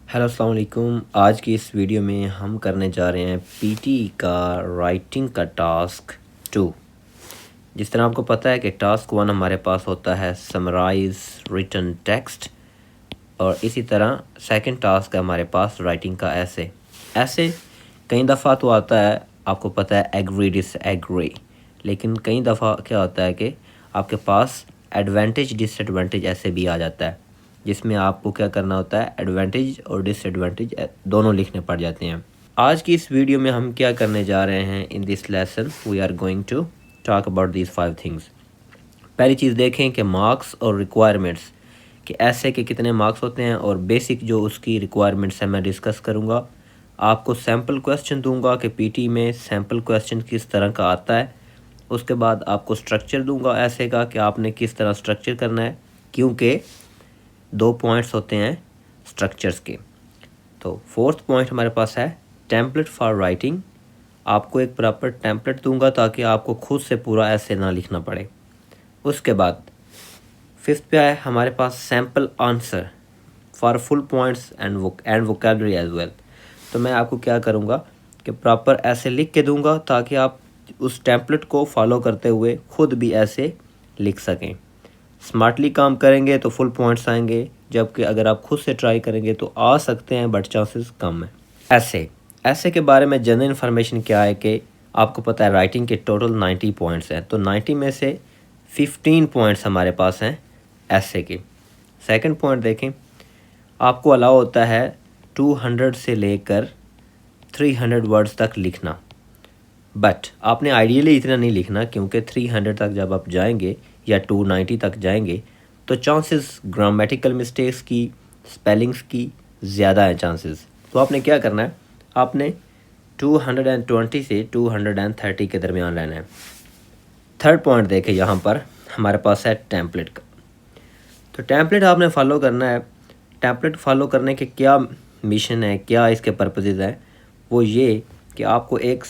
Hello अस्सलाम वालेकुम। आज की इस वीडियो में हम करने जा रहे हैं पीटी का राइटिंग का टास्क 2। जिस तरह आपको पता है कि टास्क 1 हमारे पास होता है समराइज रिटन टेक्स्ट, और इसी तरह सेकंड टास्क है हमारे पास राइटिंग का ऐसे। ऐसे कई दफ़ा तो आता है, आपको पता है एग्री डिसएग्री, लेकिन कई दफ़ा क्या होता है कि आपके पास एडवांटेज डिसएडवांटेज ऐसे भी आ जाता है, जिसमें आपको क्या करना होता है, एडवांटेज और डिसएडवांटेज दोनों लिखने पड़ जाते हैं। आज की इस वीडियो में हम क्या करने जा रहे हैं, in this lesson we are going to talk about these 5 things. पहली चीज़ देखें कि मार्क्स और रिक्वायरमेंट्स, कि ऐसे के कितने मार्क्स होते हैं, और बेसिक जो उसकी रिक्वायरमेंट्स है मैं डिस्कस करूँगा। आपको सैम्पल क्वेश्चन दूंगा कि पीटी में सैम्पल क्वेश्चन किस तरह का आता है। उसके बाद आपको स्ट्रक्चर दूंगा ऐसे का कि आपने किस तरह स्ट्रक्चर करना है, क्योंकि 2 पॉइंट्स होते हैं स्ट्रक्चर्स के। तो फोर्थ पॉइंट हमारे पास है टेम्पलेट फॉर राइटिंग। आपको एक प्रॉपर टेम्पलेट दूंगा ताकि आपको खुद से पूरा ऐसे ना लिखना पड़े। उसके बाद फिफ्थ पे है हमारे पास sample answer for full points and vocabulary as well. तो मैं आपको क्या करूँगा कि प्रॉपर ऐसे लिख के दूंगा ताकि आप उस टेम्पलेट को फॉलो करते हुए खुद भी ऐसे लिख सकें। स्मार्टली काम करेंगे तो फुल पॉइंट्स आएंगे, जबकि अगर आप खुद से ट्राई करेंगे तो आ सकते हैं, बट चांसेस कम है। ऐसे के बारे में जनरल इन्फॉर्मेशन क्या है कि आपको पता है राइटिंग के टोटल 90 पॉइंट्स हैं, तो 90 में से 15 पॉइंट्स हमारे पास हैं ऐसे के। सेकंड पॉइंट देखें, आपको अलाउ होता है 200 से लेकर 300 वर्ड्स तक लिखना, बट आपने आइडियली इतना नहीं लिखना, क्योंकि 300 तक जब आप जाएंगे या 290 तक जाएंगे तो चांसेस ग्रामेटिकल मिस्टेक्स की, स्पेलिंग्स की ज़्यादा है चांसेस। तो आपने क्या करना है, आपने 220 से 230 के दरमियान रहना है। थर्ड पॉइंट देखें, यहाँ पर हमारे पास है टेम्पलेट का। तो टेम्पलेट आपने फॉलो करना है। टेम्पलेट फॉलो करने के क्या मिशन है, क्या इसके पर्पसेस हैं, वो ये कि आपको एक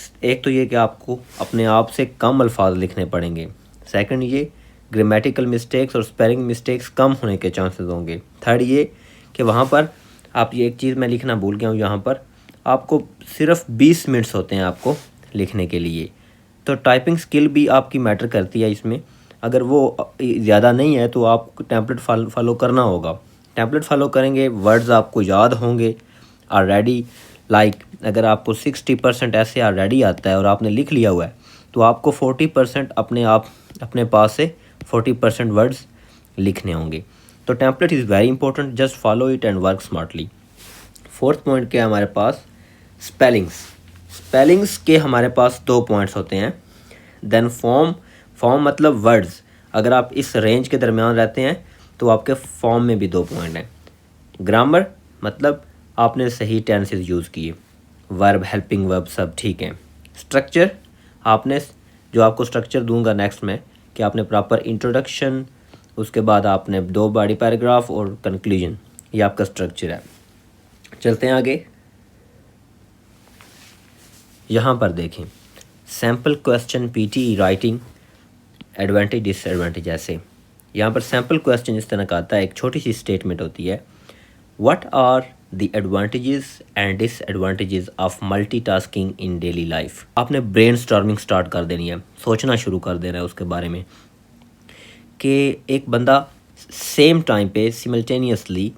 तो ये कि आपको अपने आप से कम अल्फाज लिखने पड़ेंगे। सेकंड ये ग्रामेटिकल मिस्टेक्स और स्पेलिंग मिस्टेक्स कम होने के चांसेस होंगे। थर्ड ये कि वहाँ पर आप, ये एक चीज़ मैं लिखना भूल गया हूँ, यहाँ पर आपको सिर्फ 20 मिनट्स होते हैं आपको लिखने के लिए। तो टाइपिंग स्किल भी आपकी मैटर करती है इसमें। अगर वो ज़्यादा नहीं है तो आप टेम्पलेट फॉलो करना होगा। टेम्पलेट फॉलो करेंगे, वर्ड्स आपको याद होंगे ऑलरेडी। लाइक अगर आपको 60% ऐसे ऑलरेडी आता है और आपने लिख लिया हुआ है, तो आपको 40% अपने पास से 40% वर्ड्स लिखने होंगे। तो template is very important, just follow it and work smartly. Fourth point क्या है हमारे पास, स्पेलिंग्स के हमारे पास 2 पॉइंट्स होते हैं। देन फॉर्म मतलब वर्ड्स, अगर आप इस रेंज के दरमियान रहते हैं तो आपके फॉर्म में भी 2 पॉइंट हैं। ग्रामर मतलब आपने सही टेंसेस यूज़ किए, वर्ब, हेल्पिंग वर्ब सब ठीक हैं। स्ट्रक्चर, आपने जो आपको स्ट्रक्चर दूंगा नेक्स्ट में, कि आपने प्रॉपर इंट्रोडक्शन, उसके बाद आपने 2 बॉडी पैराग्राफ और कंक्लूजन, ये आपका स्ट्रक्चर है। चलते हैं आगे। यहाँ पर देखें sample question PT writing advantage disadvantage. ऐसे यहाँ पर सैम्पल क्वेश्चन इस तरह का आता है, एक छोटी सी स्टेटमेंट होती है, what are the advantages and disadvantages of multitasking in daily life. आपने ब्रेनस्टॉर्मिंग स्टार्ट कर देनी है, सोचना शुरू कर देना है उसके बारे में, कि एक बंदा सेम टाइम पे सिमल्टेनियसली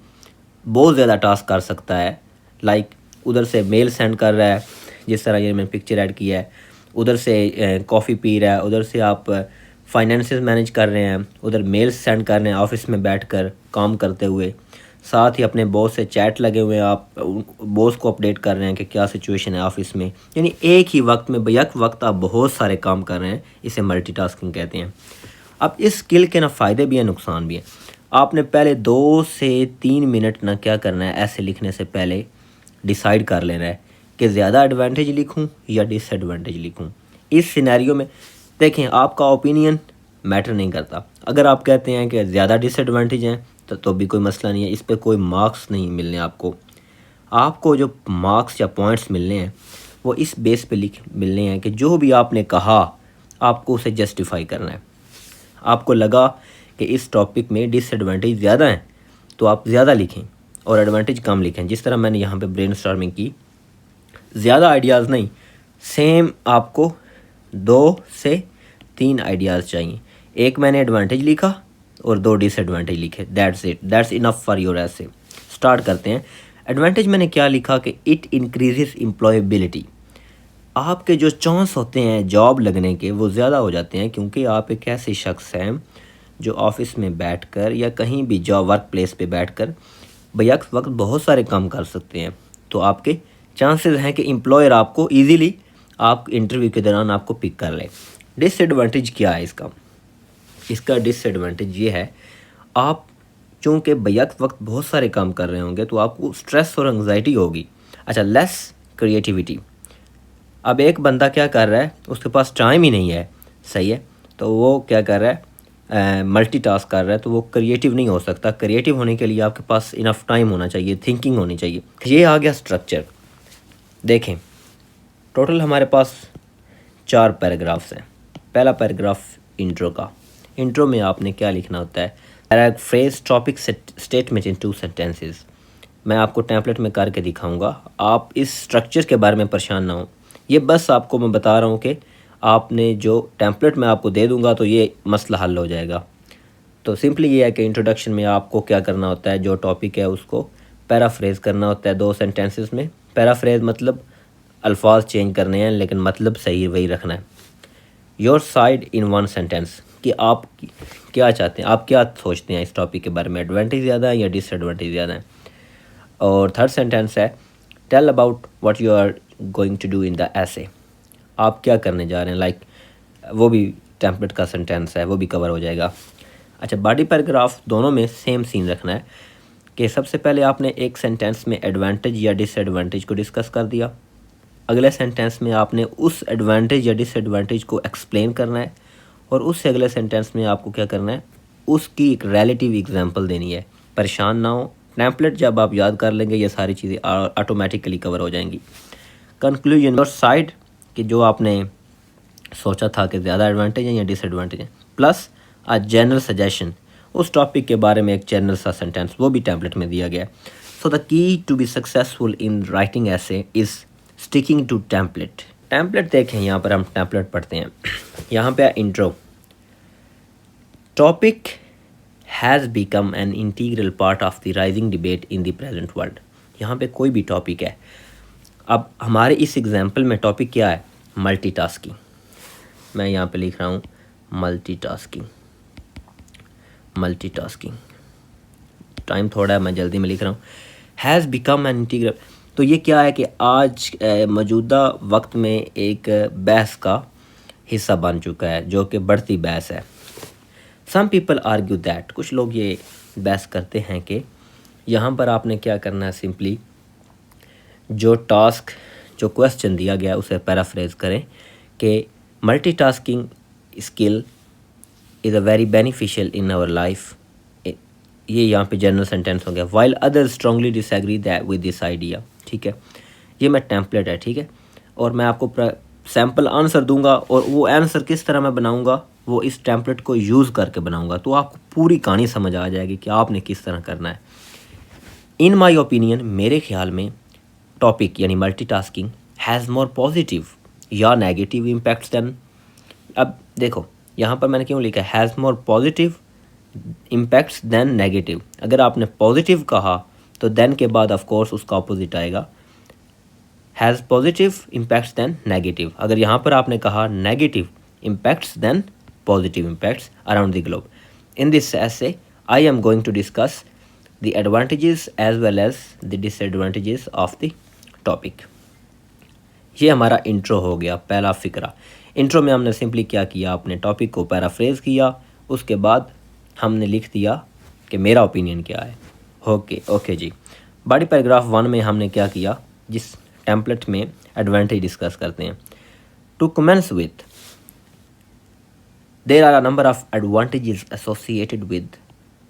बहुत ज़्यादा टास्क कर सकता है। लाइक उधर से मेल सेंड कर रहा है, जिस तरह ये मैंने पिक्चर ऐड किया है, उधर से कॉफ़ी पी रहा है, उधर से आप फाइनेंसेस मैनेज कर रहे हैं, उधर मेल सेंड कर रहे हैं ऑफिस में बैठकर काम करते हुए, साथ ही अपने बॉस से चैट लगे हुए हैं, आप बॉस को अपडेट कर रहे हैं कि क्या सिचुएशन है ऑफिस में। यानी एक ही वक्त में बैक वक्त आप बहुत सारे काम कर रहे हैं, इसे मल्टीटास्किंग कहते हैं। अब इस स्किल के ना फ़ायदे भी हैं, नुकसान भी हैं। आपने पहले 2 से 3 मिनट ना क्या करना है, ऐसे लिखने से पहले डिसाइड कर लेना है कि ज़्यादा एडवांटेज लिखूं या डिसएडवांटेज लिखूं। इस सिनेरियो में देखें, आपका ओपिनियन मैटर नहीं करता। अगर आप कहते हैं कि ज़्यादा डिसएडवांटेज हैं तो भी कोई मसला नहीं है, इस पर कोई मार्क्स नहीं मिलने आपको जो मार्क्स या पॉइंट्स मिलने हैं वो इस बेस पे मिलने हैं कि जो भी आपने कहा आपको उसे जस्टिफाई करना है। आपको लगा कि इस टॉपिक में डिसएडवांटेज ज़्यादा हैं तो आप ज़्यादा लिखें, और एडवांटेज कम लिखें। जिस तरह मैंने यहाँ पे ब्रेनस्टॉर्मिंग की, ज़्यादा आइडियाज़ नहीं, सेम आपको 2 से 3 आइडियाज़ चाहिए। एक मैंने एडवांटेज लिखा और 2 डिसएडवांटेज लिखे, that's it, that's enough for your ऐसे। स्टार्ट करते हैं। एडवांटेज मैंने क्या लिखा कि इट इंक्रीजेस एम्प्लॉयबिलिटी। आपके जो चांस होते हैं जॉब लगने के वो ज़्यादा हो जाते हैं, क्योंकि आप एक ऐसे शख्स हैं जो ऑफिस में बैठकर या कहीं भी जॉब वर्क प्लेस पे बैठकर बैक वक्त बहुत सारे काम कर सकते हैं। तो आपके चांसेस हैं कि एम्प्लॉयर आपको इजीली आप इंटरव्यू के दौरान आपको पिक कर ले। डिसएडवांटेज क्या है इसका? इसका डिसएडवांटेज ये है, आप चूँकि बैक वक्त बहुत सारे काम कर रहे होंगे तो आपको स्ट्रेस और एंग्जाइटी होगी। अच्छा, लेस क्रिएटिविटी। अब एक बंदा क्या कर रहा है, उसके पास टाइम ही नहीं है, सही है, तो वो क्या कर रहा है, मल्टीटास्क कर रहा है, तो वो क्रिएटिव नहीं हो सकता। क्रिएटिव होने के लिए आपके पास इनफ टाइम होना चाहिए, थिंकिंग होनी चाहिए। ये आ गया स्ट्रक्चर। देखें, टोटल हमारे पास 4 पैराग्राफ्स हैं। पहला पैराग्राफ इंट्रो का। इंट्रो में आपने क्या लिखना होता है, phrase topic statement in 2 sentences. मैं आपको टेम्पलेट में करके दिखाऊंगा, आप इस स्ट्रक्चर के बारे में परेशान ना हो। ये बस आपको मैं बता रहा हूँ कि आपने जो टेम्पलेट मैं आपको दे दूंगा तो ये मसला हल हो जाएगा। तो सिंपली ये है कि इंट्रोडक्शन में आपको क्या करना होता है, जो टॉपिक है उसको पैराफ्रेज करना होता है 2 सेंटेंसेस में। पैराफ्रेज मतलब अल्फाज चेंज करने हैं लेकिन मतलब सही वही रखना है। योर साइड इन 1 सेंटेंस, कि आप क्या चाहते हैं, आप क्या सोचते हैं इस टॉपिक के बारे में, एडवांटेज ज़्यादा है या डिसएडवांटेज ज़्यादा है। और थर्ड सेंटेंस है, tell about what you are going to do in the essay. आप क्या करने जा रहे हैं, लाइक वो भी टेम्पलेट का सेंटेंस है, वो भी कवर हो जाएगा। अच्छा, बॉडी पैराग्राफ दोनों में सेम सीन रखना है कि सबसे पहले आपने एक सेंटेंस में एडवांटेज या डिसएडवांटेज को डिस्कस कर दिया, अगले सेंटेंस में आपने उस एडवांटेज या डिसएडवांटेज को एक्सप्लेन करना है, और उससे अगले सेंटेंस में आपको क्या करना है, उसकी एक रिलेटिव एग्जांपल देनी है। परेशान ना हो, टेम्पलेट जब आप याद कर लेंगे ये सारी चीज़ें ऑटोमेटिकली कवर हो जाएंगी। कंक्लूजन, योर साइड, कि जो आपने सोचा था कि ज़्यादा एडवांटेज है या डिसएडवांटेज है, प्लस अ जनरल सजेशन, उस टॉपिक के बारे में एक जनरल सा सेंटेंस, वो भी टेम्पलेट में दिया गया है। So the key to be successful in writing essay is sticking to template. Template देखें, यहाँ पर हम टेम्पलेट पढ़ते हैं। यहाँ पे intro, topic has become an integral part of the rising debate in the present world. यहाँ पे कोई भी टॉपिक है। अब हमारे इस एग्जाम्पल में टॉपिक क्या है, मल्टीटास्किंग। मैं यहाँ पे लिख रहा हूँ मल्टीटास्किंग। मल्टीटास्किंग, टाइम थोड़ा है, मैं जल्दी में लिख रहा हूँ। हैज़ बिकम एन इंटीग्रल, तो ये क्या है कि आज मौजूदा वक्त में एक बहस का हिस्सा बन चुका है, जो कि बढ़ती बहस है। सम पीपल आर्ग्यू दैट, कुछ लोग ये बहस करते हैं कि यहाँ पर आपने क्या करना है, सिंपली जो टास्क, जो क्वेश्चन दिया गया उसे पैराफ्रेज करें कि multitasking skill is a very beneficial in our life. ये यहाँ पे जनरल सेंटेंस हो गया। While others strongly disagree that with this idea, ठीक है। ये मैं टेम्पलेट है, ठीक है, और मैं आपको सैम्पल आंसर दूंगा, और वो आंसर किस तरह मैं बनाऊंगा वो इस टेम्पलेट को यूज़ करके बनाऊंगा, तो आपको पूरी कहानी समझ आ जाएगी कि आपने किस तरह करना है। इन माई ओपिनियन, मेरे ख्याल में टॉपिक यानी मल्टीटास्किंग हैज़ मोर पॉजिटिव या नेगेटिव इम्पैक्ट्स दैन। अब देखो यहाँ पर मैंने क्यों लिखा है has more positive impacts than negative. अगर आपने पॉजिटिव कहा तो देन के बाद ऑफ कोर्स उसका अपोजिट आएगा, has positive impacts than negative. अगर यहाँ पर आपने कहा negative impacts than positive impacts around the globe. In this essay I am going to discuss the advantages as well as the disadvantages of the topic. ये हमारा intro हो गया, पहला फिक्रा। इंट्रो में हमने सिंपली क्या किया, अपने टॉपिक को पैराफ्रेज किया, उसके बाद हमने लिख दिया कि मेरा ओपिनियन क्या है। ओके जी। बॉडी पैराग्राफ 1 में हमने क्या किया, जिस टेम्पलेट में एडवांटेज डिस्कस करते हैं। To commence with, there are a number of advantages associated with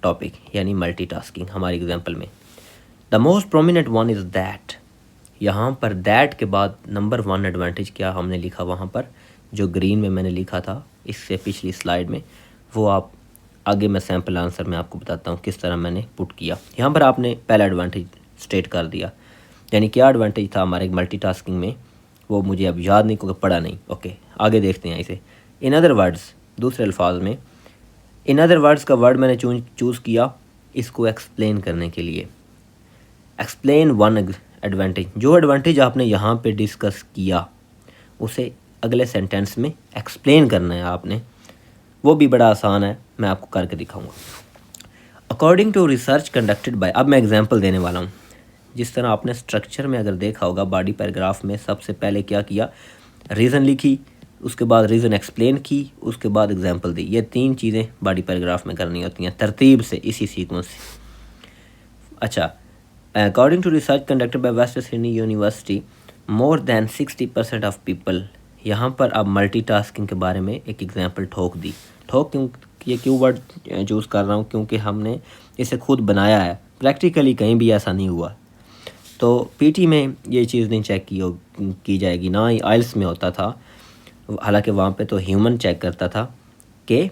topic यानी मल्टीटास्किंग। हमारे एग्जाम्पल में the most prominent one is that. यहाँ पर दैट के बाद नंबर 1 एडवांटेज क्या हमने लिखा, वहाँ पर जो ग्रीन में मैंने लिखा था इससे पिछली स्लाइड में, वो आप आगे मैं सैम्पल आंसर में आपको बताता हूँ किस तरह मैंने पुट किया। यहाँ पर आपने पहला एडवांटेज स्टेट कर दिया, यानी क्या एडवांटेज था हमारे मल्टीटास्किंग में, वो मुझे अब याद नहीं क्योंकि पढ़ा नहीं। ओके, आगे देखते हैं इसे। इन अदर वर्ड्स, दूसरे अल्फाज में, इन अदर वर्ड्स का वर्ड मैंने चूज़ किया इसको एक्सप्लेन करने के लिए। एक्सप्लेन वन एडवांटेज, जो एडवांटेज आपने यहाँ पे डिस्कस किया उसे अगले सेंटेंस में एक्सप्लेन करना है आपने। वो भी बड़ा आसान है, मैं आपको करके दिखाऊंगा। According to research conducted by, अब मैं एग्जांपल देने वाला हूँ। जिस तरह आपने स्ट्रक्चर में अगर देखा होगा, बॉडी पैराग्राफ में सबसे पहले क्या किया, रीज़न लिखी, उसके बाद रीज़न एक्सप्लेन की, उसके बाद एग्जांपल दी। ये 3 चीज़ें बॉडी पैराग्राफ में करनी होती हैं तरतीब से, इसी सीक्वेंस से। अच्छा, according to research conducted by West Sydney university, more than 60% of people, यहाँ पर अब मल्टीटास्किंग के बारे में एक एग्जांपल ठोक दी। ठोक क्यों, ये क्यों वर्ड चूज़ कर रहा हूँ, क्योंकि हमने इसे खुद बनाया है, प्रैक्टिकली कहीं भी ऐसा नहीं हुआ। तो पीटी में ये चीज़ नहीं चेक की जाएगी, ना ही आइल्स में होता था। हालांकि वहाँ पे तो ह्यूमन चेक करता था कि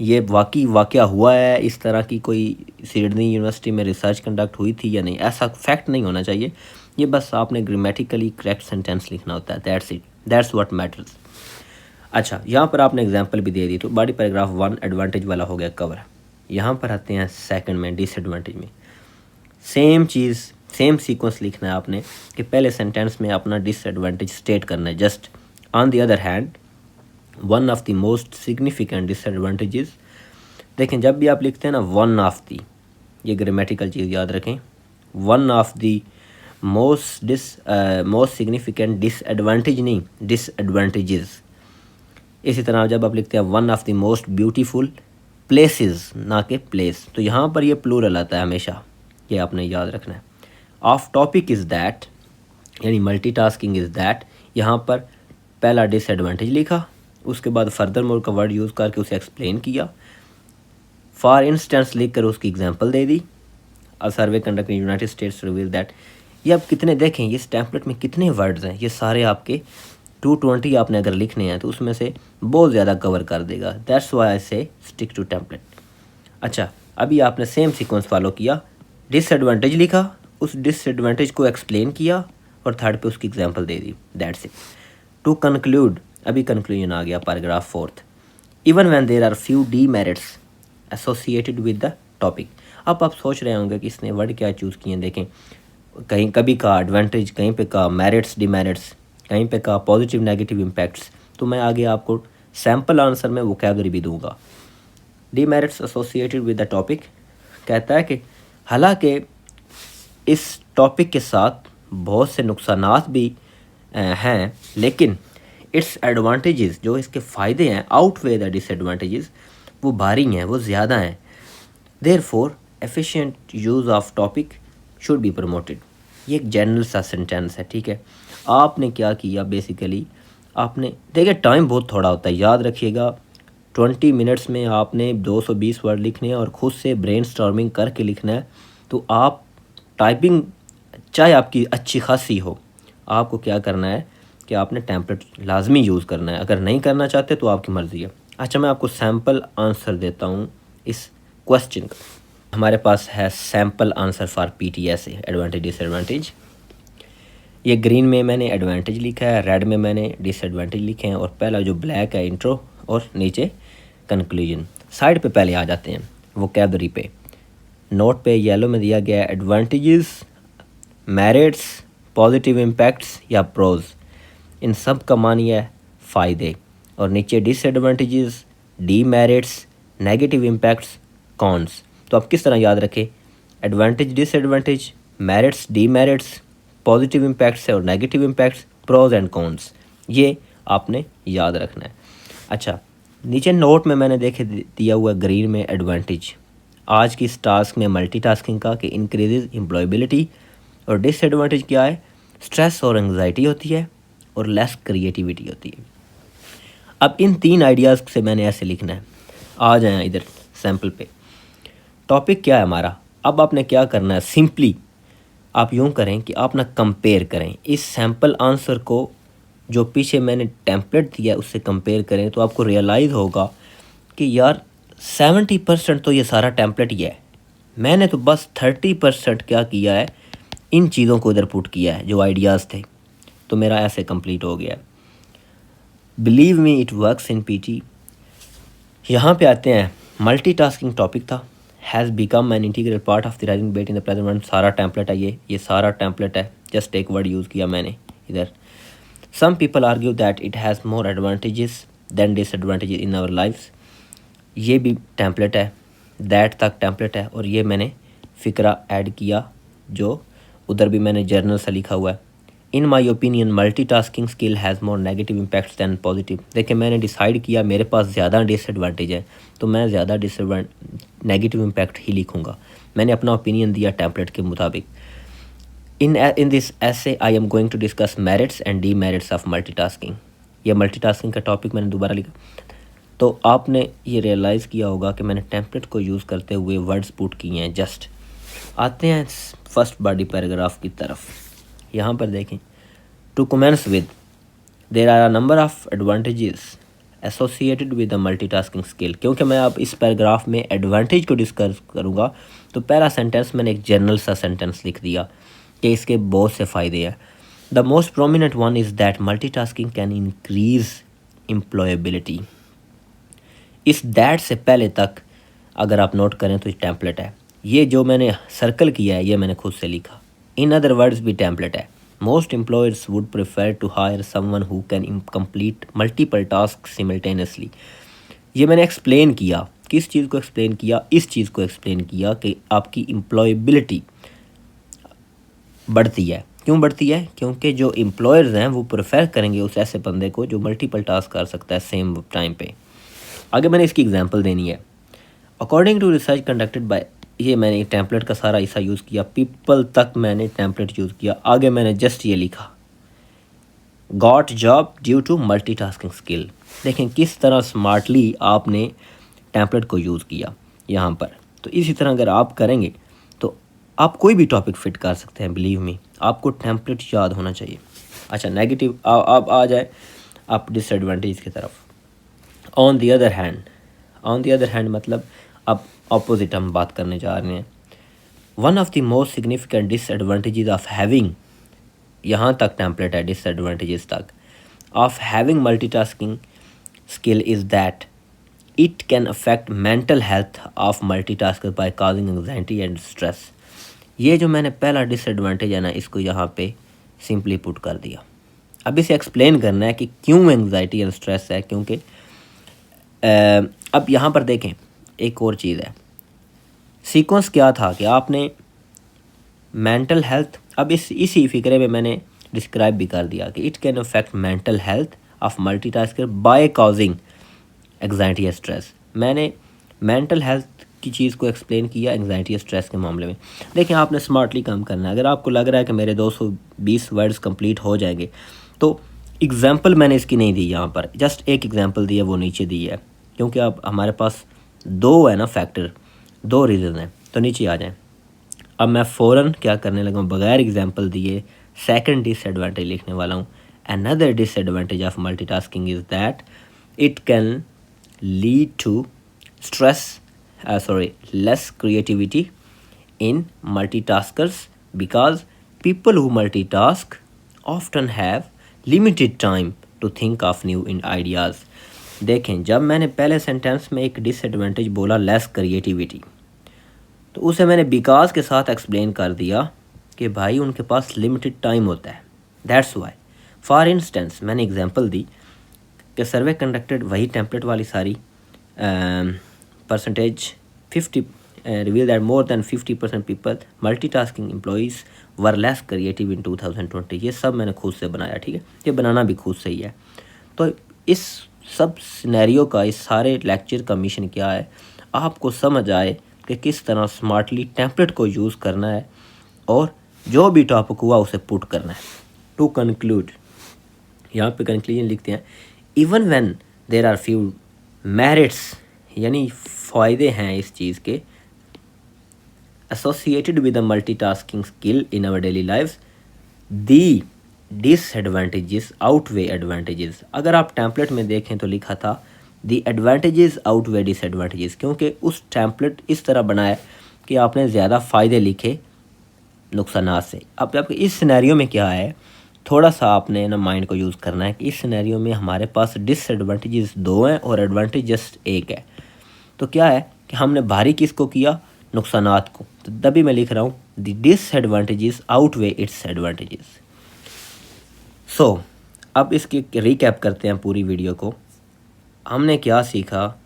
ये वाक़या हुआ है, इस तरह की कोई सिडनी यूनिवर्सिटी में रिसर्च कंडक्ट हुई थी या नहीं, ऐसा फैक्ट नहीं होना चाहिए। ये बस आपने ग्रामेटिकली करेक्ट सेंटेंस लिखना होता है, that's it, that's what matters. अच्छा, यहाँ पर आपने एग्जांपल भी दे दी, तो बॉडी पैराग्राफ 1 एडवांटेज वाला हो गया कवर। यहाँ पर आते हैं सेकंड में, डिसएडवांटेज में। सेम चीज़, सेम सीक्वेंस लिखना है आपने कि पहले सेंटेंस में अपना डिसएडवांटेज स्टेट करना है। Just on the other hand, one of the most significant disadvantages, देखें जब भी आप लिखते हैं ना वन ऑफ दी, ये ग्रामेटिकल चीज़ याद रखें, one of the most significant disadvantage नहीं, डिसएडवांटेजेस। इसी तरह जब आप लिखते हैं one of the most beautiful places, ना कि प्लेस, तो यहाँ पर ये प्लूरल आता है हमेशा, ये आपने याद रखना है। ऑफ टॉपिक इज़ दैट, यानी मल्टीटास्किंग इज़ दैट, यहाँ पर पहला डिसएडवांटेज लिखा, उसके बाद फर्दर मोर का वर्ड यूज़ करके उसे एक्सप्लेन किया, फॉर इंस्टेंस लिख कर उसकी एग्जांपल दे दी। अ survey conduct in United states reveal that, ये अब कितने देखें, इस टेम्पलेट में कितने वर्ड्स हैं, ये सारे आपके 220 आपने अगर लिखने हैं तो उसमें से बहुत ज़्यादा कवर कर देगा। दैट्स व्हाई आई से स्टिक टू टेम्पलेट। अच्छा, अभी आपने सेम सीक्वेंस फॉलो किया, डिसएडवांटेज लिखा, उस डिसएडवांटेज को एक्सप्लेन किया और थर्ड पे उसकी एग्जांपल दे दी, दैट्स इट। टू कंक्लूड, अभी कंक्लूजन आ गया paragraph 4। Even when there are few demerits associated with the topic. अब आप सोच रहे होंगे कि इसने वर्ड क्या चूज़ किए हैं। देखें, कहीं कभी का एडवांटेज, कहीं पे का मेरिट्स डिमेरिट्स, कहीं पे का पॉजिटिव नेगेटिव इम्पैक्ट्स। तो मैं आगे आपको सैम्पल आंसर में वोकैबुलरी भी दूंगा। Demerits associated with the topic कहता है कि हालांकि इस टॉपिक के साथ बहुत से नुकसानात भी हैं, लेकिन इट्स एडवांटेजेस, जो इसके फ़ायदे हैं, आउटवे द डिसएडवांटेजेस, वो भारी हैं, वो ज़्यादा हैं। Therefore efficient use of topic should be promoted. ये एक जनरल सा सेंटेंस है, ठीक है। आपने क्या किया, बेसिकली आपने, देखिए टाइम बहुत थोड़ा होता है, याद रखिएगा 20 मिनट्स में आपने 220 वर्ड लिखने हैं और ख़ुद से ब्रेनस्टॉर्मिंग करके लिखना है। तो आप टाइपिंग चाहे आपकी अच्छी खासी हो, आपको क्या करना है कि आपने टेम्पलेट लाजमी यूज़ करना है। अगर नहीं करना चाहते तो आपकी मर्ज़ी है। अच्छा, मैं आपको सैम्पल आंसर देता हूँ इस क्वेश्चन का। हमारे पास है sample answer for PTS advantage disadvantage. ये ग्रीन में मैंने एडवांटेज लिखा है, रेड में मैंने डिसएडवांटेज लिखे हैं, और पहला जो ब्लैक है इंट्रो और नीचे कंक्लूजन। साइड पे पहले आ जाते हैं वोकैबुलरी पे। नोट पे येलो में दिया गया है एडवांटेजेस, मेरिट्स, पॉजिटिव इम्पैक्ट्स या प्रोज। इन सब का मानी है फ़ायदे, और नीचे disadvantages, demerits, negative impacts, cons. तो आप किस तरह याद रखें, advantage, disadvantage, merits, demerits, positive impacts है और negative impacts, pros and cons, ये आपने याद रखना है। अच्छा, नीचे नोट में मैंने देखे दिया हुआ ग्रीन में एडवांटेज आज की इस टास्क में मल्टीटास्किंग का कि इंक्रीजेज एम्प्लॉयबिलिटी, और डिसएडवांटेज क्या है, स्ट्रेस और एंग्जाइटी होती है और लेस क्रिएटिविटी होती है। अब इन 3 आइडियाज़ से मैंने ऐसे लिखना है। आ जाए इधर सैम्पल पे। टॉपिक क्या है हमारा, अब आपने क्या करना है, सिंपली आप यूँ करें कि आप ना कंपेयर करें इस सैम्पल आंसर को जो पीछे मैंने टेम्पलेट दिया है उससे कंपेयर करें, तो आपको रियलाइज़ होगा कि यार 70% तो ये सारा टेम्पलेट ही है। मैंने तो बस 30% क्या किया है, इन चीज़ों को इधर पुट किया है जो आइडियाज़ थे, तो मेरा ऐसे कंप्लीट हो गया। Believe me it works in PT. यहाँ पे आते हैं, मल्टीटास्किंग टॉपिक था, has become an integral part of the rising debate in the present world. सारा टेम्पलेट है ये सारा टेम्पलेट है, जस्ट एक वर्ड यूज़ किया मैंने इधर। Some people argue that it has more advantages than disadvantages in our lives. ये भी टेम्पलेट है, दैट तक टेम्पलेट है, और ये मैंने फ़िक्रा ऐड किया जो उधर भी मैंने जर्नल से लिखा हुआ है। In my opinion multitasking skill has more negative impacts than positive. देखिए मैंने डिसाइड किया मेरे पास ज़्यादा डिसएडवांटेज है, तो मैं ज़्यादा नेगेटिव इम्पैक्ट ही लिखूँगा। मैंने अपना ओपिनियन दिया टेम्पलेट के मुताबिक। In this essay I am going to discuss merits and demerits of multitasking. ये मल्टीटास्किंग का टॉपिक मैंने दोबारा लिखा, तो आपने ये रियलाइज़ किया होगा कि मैंने टेम्पलेट को यूज़ करते हुए वर्ड्स पुट किए हैं। जस्ट आते हैं फर्स्ट बॉडी पैराग्राफ की तरफ। यहाँ पर देखें, to commence with there are a number of advantages associated with the multitasking skill. क्योंकि मैं अब इस पैराग्राफ में एडवांटेज को डिस्कस करूँगा, तो पहला सेंटेंस मैंने एक जनरल सा सेंटेंस लिख दिया कि इसके बहुत से फ़ायदे हैं। The most prominent one is that multitasking can increase employability. इस दैट से पहले तक अगर आप नोट करें तो ये टेम्पलेट है। ये जो मैंने सर्कल किया है ये मैंने खुद से लिखा। इन अदर वर्ड्स भी टेम्पलेट है। Most employers would prefer to hire someone who can complete multiple task simultaneously. ये मैंने एक्सप्लेन किया, किस चीज़ को एक्सप्लेन किया, इस चीज़ को एक्सप्लेन किया कि आपकी एम्प्लॉयबिलिटी बढ़ती है। क्यों बढ़ती है? क्योंकि जो एम्प्लॉयर्स हैं वो प्रेफर करेंगे उस ऐसे बंदे को जो मल्टीपल टास्क कर सकता है सेम टाइम पे। आगे मैंने इसकी एग्जांपल देनी है। According to research conducted by, ये मैंने टेम्पलेट का सारा हिस्सा यूज़ किया, पीपल तक मैंने टेम्पलेट यूज़ किया। आगे मैंने जस्ट ये लिखा, got job due to multitasking skill. देखें किस तरह स्मार्टली आपने टेम्पलेट को यूज़ किया यहाँ पर। तो इसी तरह अगर आप करेंगे तो आप कोई भी टॉपिक फिट कर सकते हैं। बिलीव मी, आपको टेम्पलेट याद होना चाहिए। अच्छा, नेगेटिव आप आ जाए आप डिसएडवांटेज की तरफ। ऑन दी अदर हैंड मतलब अब ऑपोजिट हम बात करने जा रहे हैं। One of the most significant disadvantages of having, यहाँ तक टेम्पलेट है डिसएडवांटेजेस तक, of having multitasking skill is that it can affect mental health of multitasker by causing anxiety and stress. ये जो मैंने पहला डिसएडवांटेज है ना, इसको यहाँ पे सिंपली पुट कर दिया। अब इसे एक्सप्लेन करना है कि क्यों एंग्जाइटी एंड स्ट्रेस है। क्योंकि अब यहाँ पर देखें एक और चीज़ है, सीक्वेंस क्या था कि आपने मेंटल हेल्थ, अब इसी फिक्रे में मैंने डिस्क्राइब भी कर दिया कि it can affect mental health of multitasker by causing anxiety या स्ट्रेस। मैंने मेंटल हेल्थ की चीज़ को एक्सप्लेन किया एंग्जाइटी या स्ट्रेस के मामले में। देखें आपने स्मार्टली काम करना है। अगर आपको लग रहा है कि मेरे 220 वर्ड्स कंप्लीट हो जाएंगे, तो एग्जाम्पल मैंने इसकी नहीं दी यहाँ पर, जस्ट एक एग्जाम्पल दी है, वो नीचे दी है। क्योंकि अब हमारे पास दो है ना फैक्टर, दो रीज़न हैं, तो नीचे आ जाएं। अब मैं फ़ौरन क्या करने लगा हूँ, बगैर एग्जाम्पल दिए सेकंड डिसएडवांटेज लिखने वाला हूँ। Another disadvantage of multitasking is that it can lead to less creativity in multitaskers because people who multitask often have limited time to think of new ideas। देखें जब मैंने पहले सेंटेंस में एक डिसएडवांटेज बोला लेस क्रिएटिविटी, तो उसे मैंने बिकॉज के साथ एक्सप्लेन कर दिया कि भाई उनके पास लिमिटेड टाइम होता है, दैट्स वाई। फॉर इंस्टेंस मैंने एग्जांपल दी कि सर्वे कंडक्टेड, वही टेम्पलेट वाली सारी percentage 50 reveal that more than 50% people multitasking employees were less creative in 2020। ये सब मैंने खुद से बनाया, ठीक है, ये बनाना भी खुद से ही है। तो इस सब सिनेरियो का, इस सारे लेक्चर का मिशन क्या है, आपको समझ आए कि किस तरह स्मार्टली टेम्पलेट को यूज़ करना है और जो भी टॉपिक हुआ उसे पुट करना है। टू कंक्लूड, यहाँ पे कंक्लूजन लिखते हैं, even when there are few merits, यानी फ़ायदे हैं इस चीज़ के, associated with the multitasking skill in our daily lives, the disadvantages outweigh advantages। अगर आप टेम्पलेट में देखें तो लिखा था दी एडवांटेजेस आउटवे डिसएडवांटेजेस, क्योंकि उस टेम्पलेट इस तरह बनाया कि आपने ज़्यादा फ़ायदे लिखे नुकसानात से। अब आपके इस सिनेरियो में क्या है, थोड़ा सा आपने ना माइंड को यूज़ करना है कि इस सिनेरियो में हमारे पास डिसएडवांटेजेस 2 हैं और एडवांटेज जस्ट 1 है। तो क्या है कि हमने भारी किसको किया, नुकसानात को, तो तभी मैं लिख रहा हूँ the disadvantages outweigh its advantages. So अब इसकी रिकैप करते हैं पूरी वीडियो को। हमने क्या सीखा,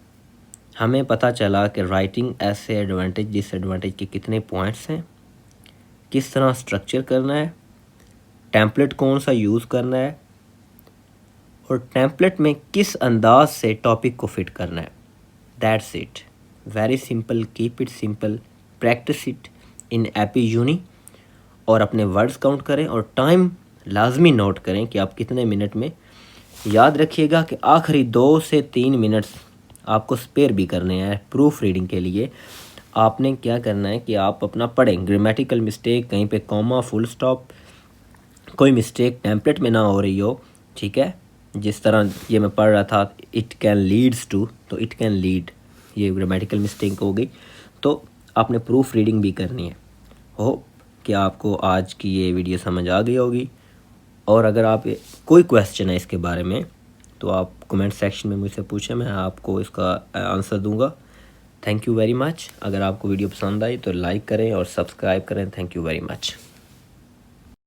हमें पता चला कि राइटिंग ऐसे एडवांटेज डिसएडवांटेज के कितने पॉइंट्स हैं, किस तरह स्ट्रक्चर करना है, टेम्पलेट कौन सा यूज़ करना है और टेम्पलेट में किस अंदाज से टॉपिक को फिट करना है। That's it, very simple, keep it simple, practice it in एपी यूनी और अपने वर्ड्स काउंट करें और टाइम लाजमी नोट करें कि आप कितने मिनट में। याद रखिएगा कि आखिरी 2 से 3 मिनट्स आपको स्पेयर भी करने हैं प्रूफ रीडिंग के लिए। आपने क्या करना है कि आप अपना पढ़ें, ग्रामेटिकल मिस्टेक, कहीं पे कॉमा, फुल स्टॉप, कोई मिस्टेक टेम्पलेट में ना हो रही हो, ठीक है। जिस तरह ये मैं पढ़ रहा था इट कैन लीड्स टू, तो इट कैन लीड, ये ग्रामेटिकल मिस्टेक हो गई। तो आपने प्रूफ रीडिंग भी करनी है। होप कि आपको आज की ये वीडियो समझ आ गई होगी, और अगर आप कोई क्वेश्चन है इसके बारे में तो आप कमेंट सेक्शन में मुझसे पूछें, मैं आपको इसका आंसर दूंगा। Thank you very much. अगर आपको वीडियो पसंद आई तो लाइक करें और सब्सक्राइब करें। Thank you very much.